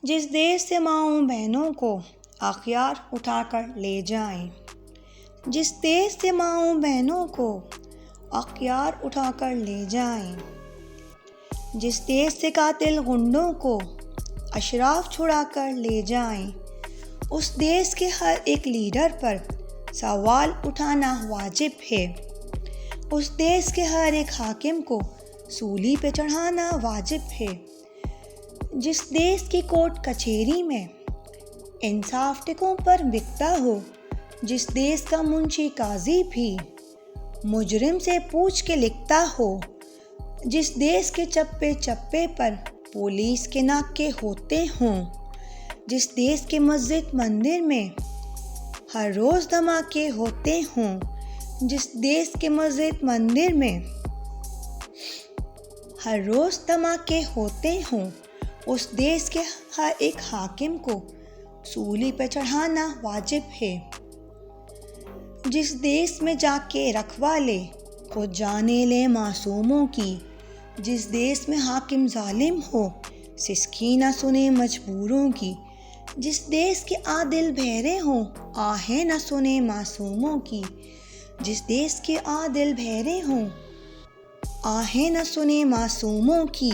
جس دیش سے ماؤں بہنوں کو اخیار اٹھا کر لے جائیں، جس دیش سے ماؤں بہنوں کو اخیار اٹھا کر لے جائیں، جس دیش سے قاتل غنڈوں کو اشراف چھڑا کر لے جائیں، اس دیش کے ہر ایک لیڈر پر سوال اٹھانا واجب ہے، اس دیش کے ہر ایک حاکم کو سولی پہ چڑھانا واجب ہے، جس دیش کی کورٹ کچہری میں انصاف ٹکوں پر بکتا ہو، جس دیش کا منشی قاضی بھی مجرم سے پوچھ کے لکھتا ہو، جس دیش کے چپے چپے پر پولیس کے ناکے ہوتے ہوں، جس دیش کے مسجد مندر میں ہر روز دھماکے ہوتے ہوں، جس دیش کے مسجد مندر میں ہر روز دھماکے ہوتے ہوں، اس دیش کے ہر ایک حاکم کو سولی پہ چڑھانا واجب ہے، جس دیش میں جا کے رکھوالے خود جانیں لے معصوموں کی، جس دیش میں حاکم ظالم ہو سسکی نہ سنے مجبوروں کی، جس دیش کے عادل بہرے ہوں آہیں نہ سنے معصوموں کی، جس دیش کے عادل بہرے ہوں آہیں نہ سنے معصوموں کی،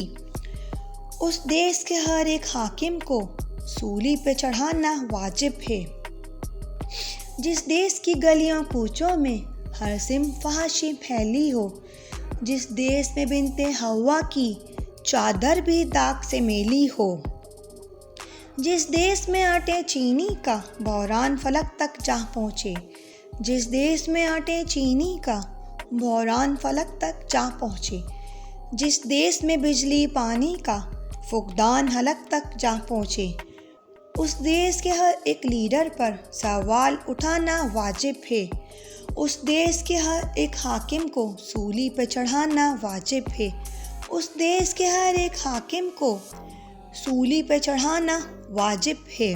اس دیش کے ہر ایک حاکم کو سولی پہ چڑھانا واجب ہے، جس دیش کی گلیوں کوچوں میں ہر صنف فحاشی پھیلی ہو، جس دیش میں بنت حوا کی چادر بھی داغ سے میلی ہو، جس دیش میں آٹے چینی کا بحران فلک تک جا پہنچے، جس دیش میں آٹے چینی کا بحران فلک تک جا پہنچے، جس دیش میں بجلی پانی کا فقدان حلق تک جا پہنچے، اس دیش کے ہر ایک لیڈر پر سوال اٹھانا واجب ہے، اس دیش کے ہر ایک حاکم کو سولی پہ چڑھانا واجب ہے، اس دیش کے ہر ایک حاکم کو سولی پہ چڑھانا واجب ہے۔